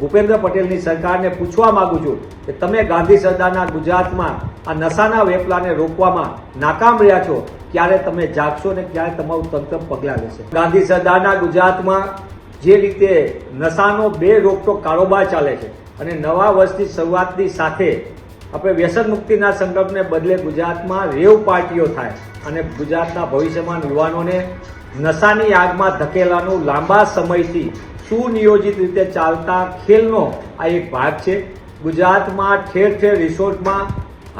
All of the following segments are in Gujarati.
ભૂપેન્દ્ર પટેલની સરકારને પૂછવા માંગુ છું કે તમે ગાંધી સરદારના ગુજરાતમાં આ નશાના વેપલાને રોકવામાં નાકામ રહ્યા છો, ક્યારે તમે જાગશો ને ક્યારે તમારું તંત્ર પગલાં લેશે? ગાંધી સરદારના ગુજરાતમાં જે રીતે નશાનો બે રોકટોક કારોબાર ચાલે છે અને નવા વર્ષની શરૂઆતની સાથે આપણે વ્યસન મુક્તિના સંકલ્પને બદલે ગુજરાતમાં રેવ પાર્ટીઓ થાય અને ગુજરાતના ભવિષ્યમાં યુવાનોને નશાની આગમાં ધકેલાનું લાંબા સમયથી સુનિયોજિત રીતે ચાલતા ખેલનો આ એક ભાગ છે. ગુજરાતમાં ઠેર ઠેર રિસોર્ટમાં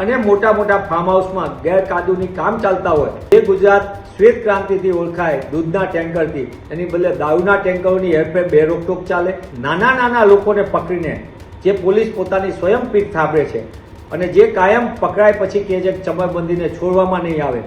અને મોટા મોટા ફાર્મ હાઉસમાં ગેરકાયદેસર કામ ચાલતા હોય, એ ગુજરાત શ્વેત ક્રાંતિથી ઓળખાય દૂધના ટેન્કરથી, એની બદલે દારૂના ટેન્કરોની હેરફેર બે રોકટોક ચાલે. નાના નાના લોકોને પકડીને જે પોલીસ પોતાની સ્વયં પીઠ થાબડે છે અને જે કાયમ પકડાય પછી કે જે ચમરબંધીને છોડવામાં નહીં આવે.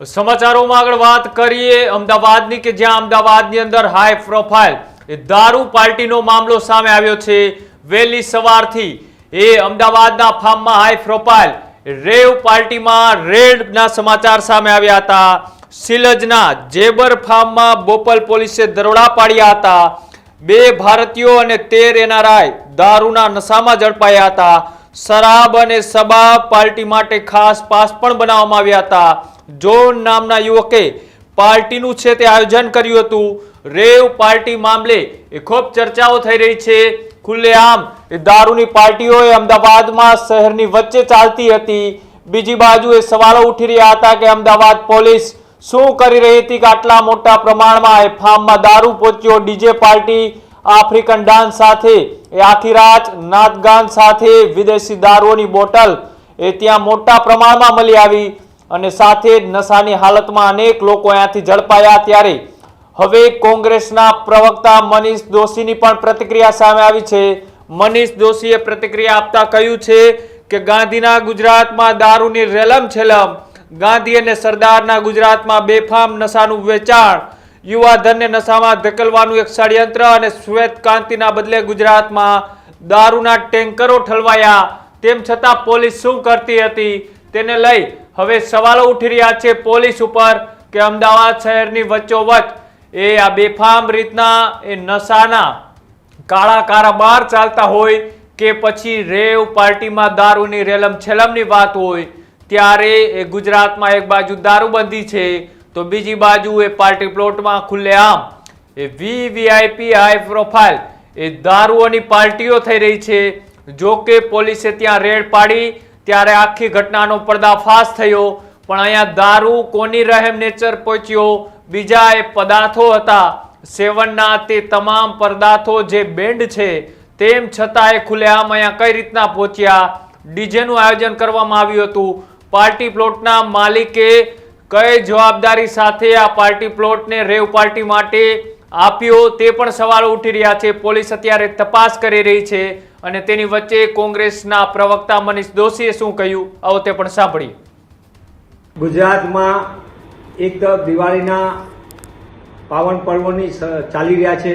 સમાચારોમાં આગળ વાત કરીએ અમદાવાદની કે જ્યાં અમદાવાદની અંદર હાઈ પ્રોફાઇલ દારૂ પાર્ટીનો મામલો સામે આવ્યો છે. વહેલી સવારથી એ અમદાવાદના ફાર્મમાં હાઈ પ્રોફાઇલ રેવ પાર્ટીમાં રેડના સમાચાર સામે આવ્યા હતા. સિલજના જેબર ફાર્મમાં બોપલ પોલીસે દરોડા પાડ્યા હતા. 2 ભારતીયો અને 13 NRI દારૂના નશામાં ઝડપાયા હતા. શરાબ અને શબાબ પાર્ટી માટે ખાસ પાસ પણ બનાવવામાં આવ્યા હતા. જોન નામના યુવકે પાર્ટીનું છે તે આયોજન કર્યું હતું. રેવ પાર્ટી મામલે એ ખૂબ ચર્ચાઓ થઈ રહી છે. ખુલ્લેઆમ એ દારૂની પાર્ટીઓ અમદાવાદમાં શહેરની વચ્ચે ચાલતી હતી. બીજી બાજુ એ સવાલો ઉઠી રહ્યા હતા કે અમદાવાદ પોલીસ શું કરી રહી હતી કે આટલા મોટા પ્રમાણમાં એ ફાર્મમાં દારૂ પહોંચ્યો. ડીજે પાર્ટી આફ્રિકન ડાન્સ સાથે એ આખી રાત નાચગાન સાથે વિદેશી દારૂની બોટલ એ ત્યાં મોટા પ્રમાણમાં મળી આવી અને સાથે નશાની હાલતમાં અનેક લોકો અહીંયાથી ઝડપાયા. ત્યારે હવે કોંગ્રેસના પ્રવક્તા મનીષ દોશીની પણ પ્રતિક્રિયા સામે આવી છે. મનીષ દોશીએ પ્રતિક્રિયા આપતા કહ્યું છે કે ગાંધીના ગુજરાતમાં દારૂની રેલમ છેલમ, ગાંધી અને સરદારના ગુજરાતમાં બેફામ નશાનું વેચાણ, યુવાધનને નશામાં ધકેલવાનું એક ષડયંત્ર અને શ્વેત ક્રાંતિના બદલે ગુજરાતમાં દારૂના ટેન્કરો ઠલવાયા. તેમ છતાં પોલીસ શું કરતી હતી તેને લઈ હવે સવાલો ઉઠી રહ્યા છે પોલીસ ઉપર કે અમદાવાદ શહેરની વચ્ચોવચ્ચ એ આ બેફામ રીતના એ નશાના કાળા કારોબાર ચાલતા હોય કે પછી રેવ પાર્ટીમાં દારૂની રેલમ છેલમની વાત હોય. ત્યારે એ ગુજરાતમાં એક બાજુ દારૂબંધી છે તો બીજી બાજુ એ પાર્ટી પ્લોટમાં ખુલ્લેઆમ એ VVIP હાઈ પ્રોફાઇલ એ દારૂઓની પાર્ટીઓ થઈ રહી છે. જો કે પોલીસે ત્યાં રેડ પાડી ત્યારે આખી ઘટનાનો પર્દાફાશ થયો. પણ અહીંયા દારૂ કોની રહેમ નેચર પહોંચ્યો, બીજા એ પદાર્થો હતા સેવનના, તે તમામ પદાર્થો જે બેન્ડ છે તેમ છતાં એ ખુલ્લેઆમ અહીંયા કઈ રીતના પહોંચ્યા. ડીજેનું આયોજન કરવામાં આવ્યું હતું. પાર્ટી પ્લોટના માલિકે કઈ જવાબદારી સાથે આ પાર્ટી પ્લોટને રેવ પાર્ટી માટે આપ્યો તે પણ સવાલો ઉઠી રહ્યા છે. પોલીસ અત્યારે તપાસ કરી રહી છે અને તેની વચ્ચે કોંગ્રેસના પ્રવક્તા મનીષ દોશીએ શું કહ્યું આવો તે પણ સાંભળીએ. ગુજરાતમાં એક તરફ દિવાળીના પાવન પર્વોની ચાલી રહ્યા છે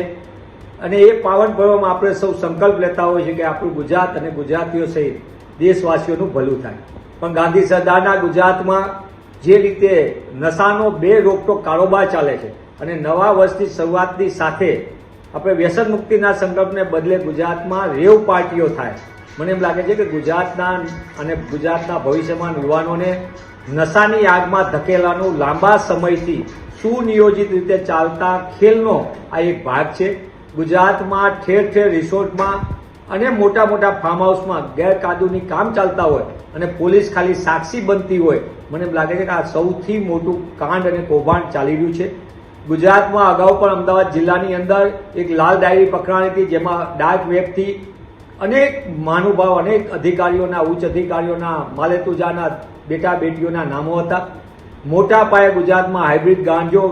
અને એ પાવન પર્વમાં આપણે સૌ સંકલ્પ લેતા હોઈએ છીએ કે આપણું ગુજરાત અને ગુજરાતીઓ સહિત દેશવાસીઓનું ભલું થાય. પણ ગાંધી સરદારના ગુજરાતમાં જે રીતે નશાનો બે રોકટોક કારોબાર ચાલે છે અને નવા વર્ષની શરૂઆતની સાથે આપણે વ્યસન મુક્તિના સંકલ્પને બદલે ગુજરાતમાં રેવ પાર્ટીઓ થાય. મને એમ લાગે છે કે ગુજરાતના અને ગુજરાતના ભવિષ્યમાં યુવાનોને નશાની આગમાં ધકેલાનું લાંબા સમયથી સુનિયોજિત રીતે ચાલતા ખેલનો આ એક ભાગ છે. ગુજરાતમાં ઠેર ઠેર રિસોર્ટમાં અને મોટા મોટા ફાર્મ હાઉસમાં ગેરકાયદેસર કામ ચાલતા હોય અને પોલીસ ખાલી સાક્ષી બનતી હોય. મને એમ લાગે છે કે આ સૌથી મોટું કાંડ અને કૌભાંડ ચાલી રહ્યું છે. ગુજરાતમાં અગાઉ પણ અમદાવાદ જિલ્લાની અંદર એક લાલ ડાયરી પકડાણી હતી, જેમાં ડાર્ક વેબથી અનેક મહાનુભાવ, અનેક અધિકારીઓના, ઉચ્ચ અધિકારીઓના, માલેતુજાના બેટા બેટીઓના નામો હતા. મોટા પાયે ગુજરાતમાં હાઇબ્રિડ ગાંજો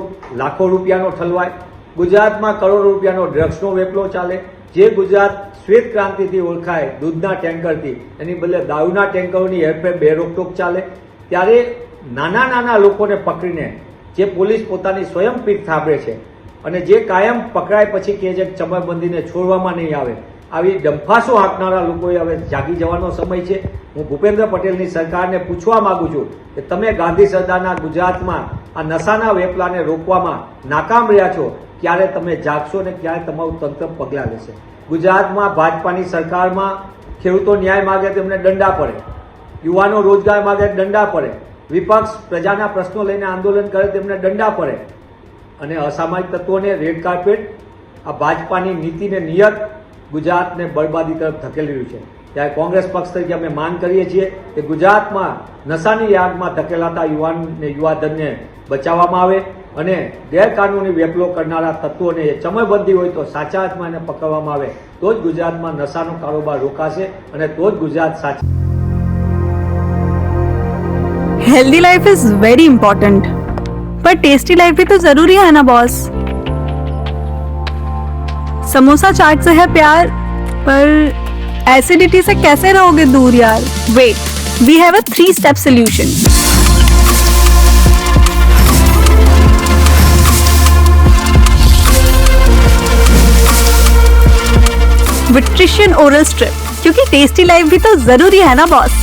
લાખો રૂપિયાનો ઠલવાય, ગુજરાતમાં કરોડો રૂપિયાનો ડ્રગ્સનો વેપલો ચાલે. જે ગુજરાત શ્વેત ક્રાંતિથી ઓળખાય દૂધના ટેન્કરથી, એની બદલે દારૂના ટેન્કરોની હેરફેર બે રોકટોક ચાલે. ત્યારે નાના નાના લોકોને પકડીને જે પોલીસ પોતાની સ્વયં પીઠ થાબડે છે અને જે કાયમ પકડાય પછી કે જે ચમરબંધીને છોડવામાં નહીં આવે, આવી ડંફાસો હાંકનારા લોકોએ હવે જાગી જવાનો સમય છે. હું ભૂપેન્દ્ર પટેલની સરકારને પૂછવા માંગુ છું કે તમે ગાંધી સરદારના ગુજરાતમાં આ નશાના વેપલાને રોકવામાં નાકામ રહ્યા છો. ક્યારે તમે જાગશો ને ક્યારે તમારું તંત્ર પગલાં લેશે? ગુજરાતમાં ભાજપાની સરકારમાં ખેડૂતો ન્યાય માગે તેમને દંડા પડે, યુવાનો રોજગાર માગે દંડા પડે, વિપક્ષ પ્રજાના પ્રશ્નો લઈને આંદોલન કરે તેમને દંડા પડે, અને અસામાજિક તત્વોને રેડ કાર્પેટ. આ ભાજપાની નીતિને નિયત ગુજરાતને બરબાદી તરફ ધકેલી રહ્યું છે. ત્યારે કોંગ્રેસ પક્ષ તરીકે અમે માંગ કરીએ છીએ કે ગુજરાતમાં નશાની આગમાં ધકેલાતા યુવાનને યુવાધનને બચાવવામાં આવે અને ગેરકાનૂની વેપલો કરનારા તત્વોને ચમરબંધી હોય તો સાચા અર્થમાં એને પકડવામાં આવે, તો જ ગુજરાતમાં નશાનો કારોબાર રોકાશે અને તો જ ગુજરાત સાચી. Healthy life is very important, पर टेस्टी लाइफ भी तो जरूरी है ना बॉस. समोसा चाट से है प्यार, पर एसिडिटी से कैसे रहोगे दूर यार. Wait, we have a 3-step solution. विट्रिशियन ओरल स्ट्रिप, क्योंकि टेस्टी लाइफ भी तो जरूरी है ना बॉस.